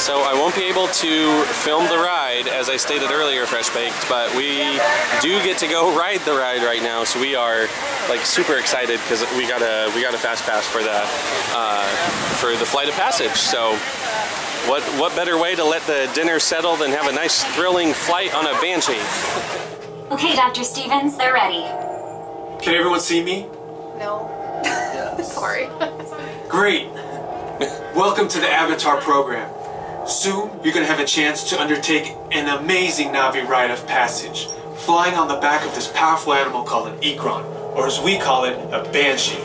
So I won't be able to film the ride, as I stated earlier, Fresh Baked, but we do get to go ride the ride right now, so we are like super excited because we got a fast pass for the Flight of Passage. So what better way to let the dinner settle than have a nice thrilling flight on a Banshee? Okay, Dr. Stevens, they're ready. Can everyone see me? No. Sorry. Great. Welcome to the Avatar program. Soon, you're going to have a chance to undertake an amazing Na'vi rite of passage, flying on the back of this powerful animal called an Ikron, or as we call it, a Banshee.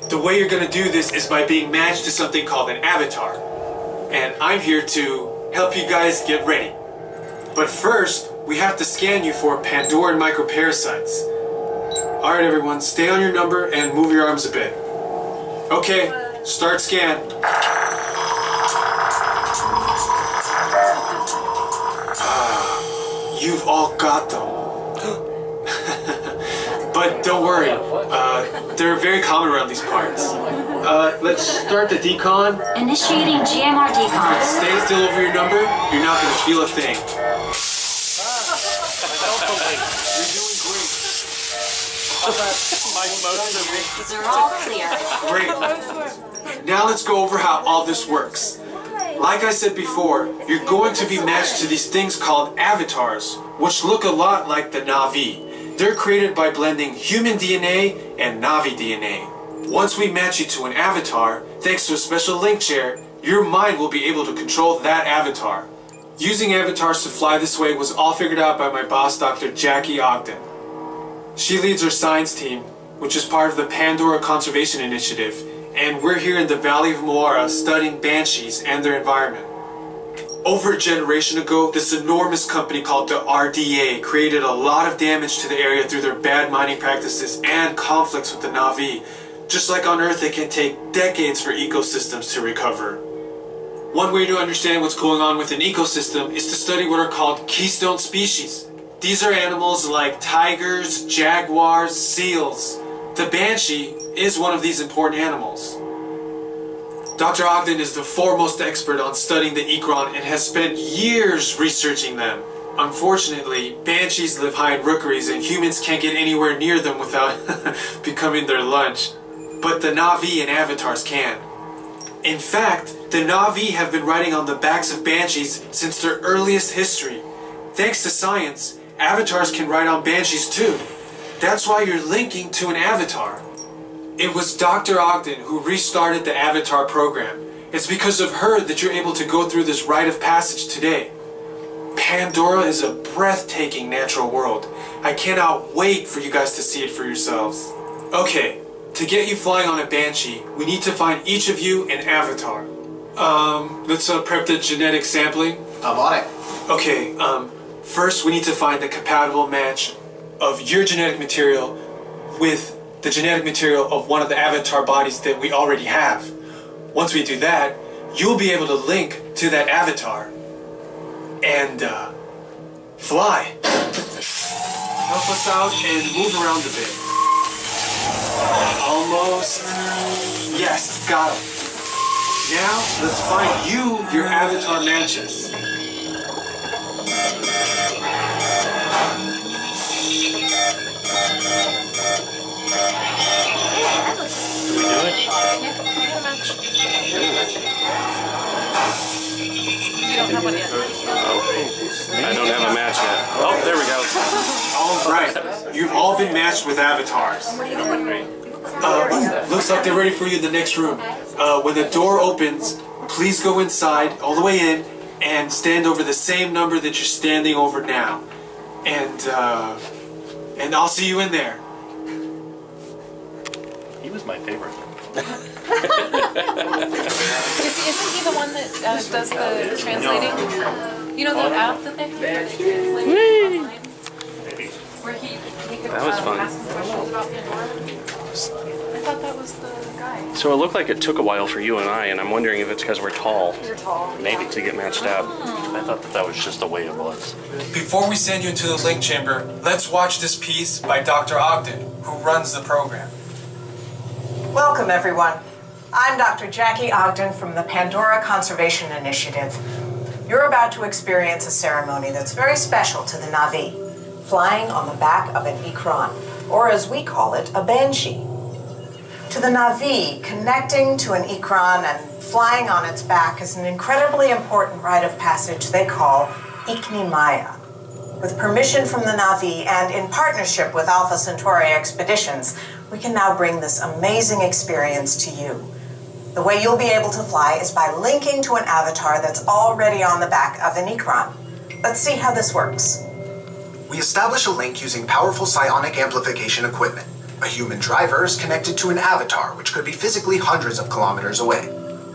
The way you're going to do this is by being matched to something called an avatar. And I'm here to help you guys get ready. But first, we have to scan you for Pandora and microparasites. Alright everyone, stay on your number and move your arms a bit. Okay, start scan. You've all got them. But don't worry, they're very common around these parts. Let's start the decon. Initiating GMR decon. Stay still over your number, you're not going to feel a thing. You're doing great. They're all clear. Great. Now let's go over how all this works. Like I said before, you're going to be matched to these things called avatars, which look a lot like the Na'vi. They're created by blending human DNA and Na'vi DNA. Once we match you to an avatar, thanks to a special link share, your mind will be able to control that avatar. Using avatars to fly this way was all figured out by my boss, Dr. Jackie Ogden. She leads our science team, which is part of the Pandora Conservation Initiative, and we're here in the Valley of Moara studying banshees and their environment. Over a generation ago, this enormous company called the RDA created a lot of damage to the area through their bad mining practices and conflicts with the Na'vi. Just like on Earth, it can take decades for ecosystems to recover. One way to understand what's going on with an ecosystem is to study what are called keystone species. These are animals like tigers, jaguars, seals. The banshee is one of these important animals. Dr. Ogden is the foremost expert on studying the Ikron and has spent years researching them. Unfortunately, banshees live high in rookeries and humans can't get anywhere near them without becoming their lunch. But the Na'vi and avatars can. In fact, the Na'vi have been riding on the backs of banshees since their earliest history. Thanks to science, avatars can ride on banshees too. That's why you're linking to an avatar. It was Dr. Ogden who restarted the Avatar program. It's because of her that you're able to go through this rite of passage today. Pandora is a breathtaking natural world. I cannot wait for you guys to see it for yourselves. Okay, to get you flying on a Banshee, we need to find each of you an avatar. Let's prep the genetic sampling. I'm on it. Okay, first we need to find the compatible match of your genetic material with the genetic material of one of the avatar bodies that we already have. Once we do that, you'll be able to link to that avatar and fly. Help us out and move around a bit. Almost. Yes, got him. Now, let's find you your avatar matches. Did we do it? Yeah, we got a match. You don't have one yet. I don't have a match yet. Oh, there we go. All right, you've all been matched with avatars. Looks like they're ready for you in the next room. When the door opens, please go inside, all the way in, and stand over the same number that you're standing over now. And I'll see you in there. He was my favorite. Isn't he the one that does the translating? You know the app that they have? Where he could That was fun. ask him questions about Pandora? I thought that was the guy. So it looked like it took a while for you and I'm wondering if it's because we're tall. You're tall. Maybe to get matched up. I thought that was just the way it was. Before we send you into the link chamber, let's watch this piece by Dr. Ogden, who runs the program. Welcome, everyone. I'm Dr. Jackie Ogden from the Pandora Conservation Initiative. You're about to experience a ceremony that's very special to the Na'vi, flying on the back of an ikran, or as we call it, a banshee. To the Na'vi, connecting to an ikran and flying on its back is an incredibly important rite of passage they call Iknimaya. With permission from the Na'vi and in partnership with Alpha Centauri Expeditions, we can now bring this amazing experience to you. The way you'll be able to fly is by linking to an avatar that's already on the back of an ikran. Let's see how this works. We establish a link using powerful psionic amplification equipment. A human driver is connected to an avatar, which could be physically hundreds of kilometers away.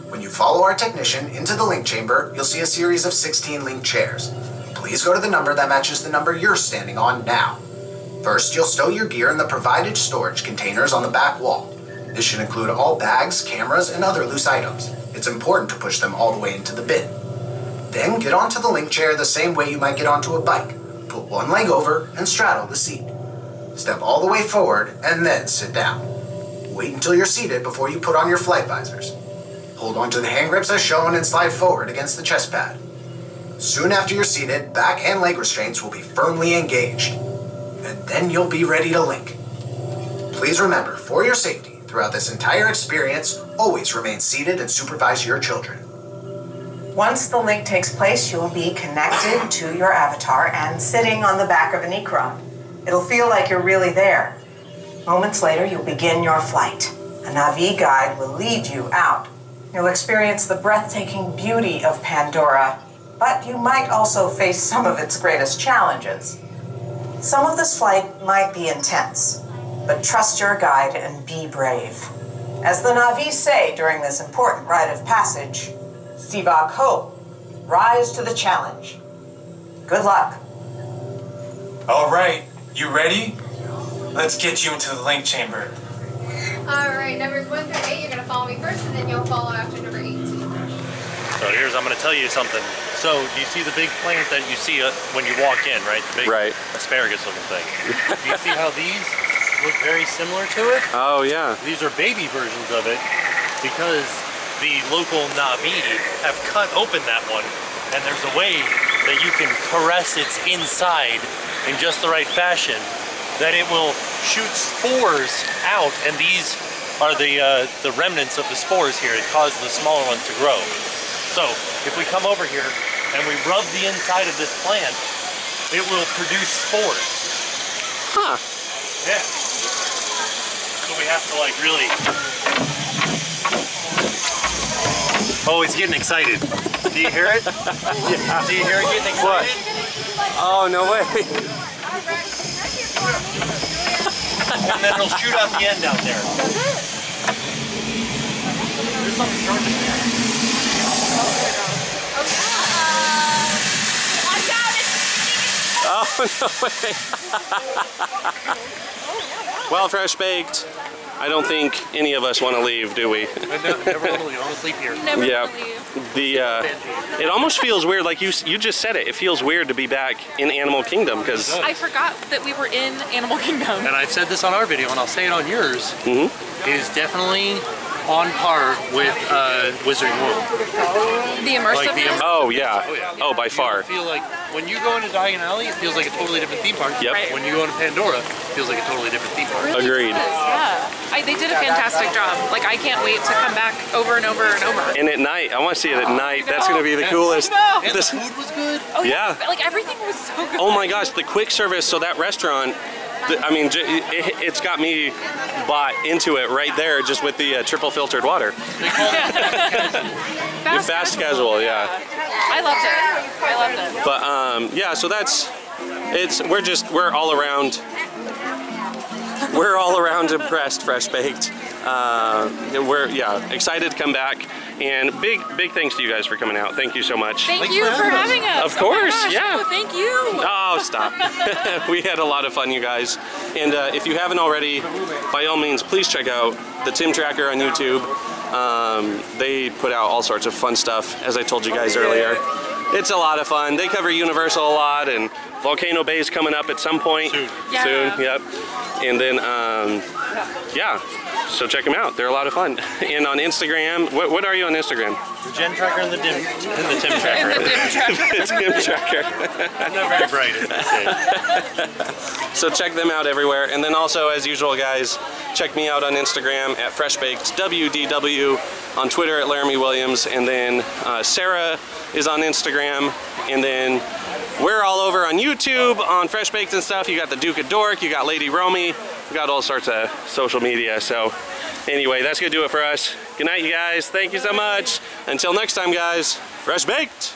When you follow our technician into the link chamber, you'll see a series of 16 link chairs. Please go to the number that matches the number you're standing on now. First, you'll stow your gear in the provided storage containers on the back wall. This should include all bags, cameras, and other loose items. It's important to push them all the way into the bin. Then get onto the link chair the same way you might get onto a bike. Put one leg over and straddle the seat. Step all the way forward and then sit down. Wait until you're seated before you put on your flight visors. Hold onto the hand grips as shown and slide forward against the chest pad. Soon after you're seated, back and leg restraints will be firmly engaged. And then you'll be ready to link. Please remember, for your safety, throughout this entire experience, always remain seated and supervise your children. Once the link takes place, you'll be connected to your avatar and sitting on the back of an ikran. It'll feel like you're really there. Moments later, you'll begin your flight. A Na'vi guide will lead you out. You'll experience the breathtaking beauty of Pandora, but you might also face some of its greatest challenges. Some of this flight might be intense, but trust your guide and be brave. As the Na'vi say during this important rite of passage, Sivak Ho, rise to the challenge. Good luck. All right, you ready? Let's get you into the link chamber. Alright, numbers 1 through 8, you're going to follow me first, and then you'll follow after number 18. So I'm going to tell you something. So do you see the big plant that you see when you walk in, right? The big asparagus looking thing. Do you see how these look very similar to it? Oh yeah. These are baby versions of it because the local Na'vi have cut open that one, and there's a way that you can caress its inside in just the right fashion that it will shoot spores out, and these are the remnants of the spores here. It caused the smaller ones to grow. So if we come over here and we rub the inside of this plant, it will produce spores. Huh. Yeah. So we have to like really... Oh, it's getting excited. Do you hear it? Yeah. Do you hear it getting excited? What? Oh, no way. And then it'll shoot out the end out there. There's something charging there. Oh, no way. Well, Fresh Baked, I don't think any of us want to leave, do we? I never want to leave. I want to sleep here. Never Yeah. leave. It almost feels weird, like you just said it. It feels weird to be back in Animal Kingdom because I forgot that we were in Animal Kingdom. And I've said this on our video, and I'll say it on yours. It is definitely on par with Wizarding World. The immersiveness? oh yeah, yeah. by far. I feel like when you go into Diagon Alley, it feels like a totally different theme park. Yep. Right. When you go into Pandora, it feels like a totally different theme park. Really Agreed. does, yeah. They did a fantastic job. Like, I can't wait to come back over and over and over. And at night, I want to see it at night. That's going to be the coolest. And the food was good. Oh Yeah. Like, everything was so good. Oh my gosh, the quick service. So that restaurant, I mean, it's got me bought into it right there, just with the triple filtered water. Fast casual, yeah. I loved it. But yeah, so we're all around. We're all around impressed, Fresh Baked. We're excited to come back, and big thanks to you guys for coming out. Thank you so much. Thank you for having us. Of course, oh my gosh, yeah. Oh, thank you. Oh, stop. We had a lot of fun, you guys. And if you haven't already, by all means, please check out the Tim Tracker on YouTube. They put out all sorts of fun stuff, as I told you guys earlier. It's a lot of fun. They cover Universal a lot, and Volcano Bay's coming up at some point. Soon. Soon, yep. And then, yeah, so check them out. They're a lot of fun. And on Instagram, what are you on Instagram? The Gen Tracker and the Tim Tracker. And the Dim Tracker. The Tim Tracker. I'm not very bright at this. So check them out everywhere. And then also, as usual, guys, check me out on Instagram at FreshBaked WDW, on Twitter at Laramie Williams, and then Sarah is on Instagram, and then we're all over on YouTube, on Fresh Baked and stuff. You got the Duke of Dork, you got Lady Romy, we got all sorts of social media. So anyway, that's gonna do it for us. Good night, you guys. Thank you so much. Until next time, guys, Fresh Baked.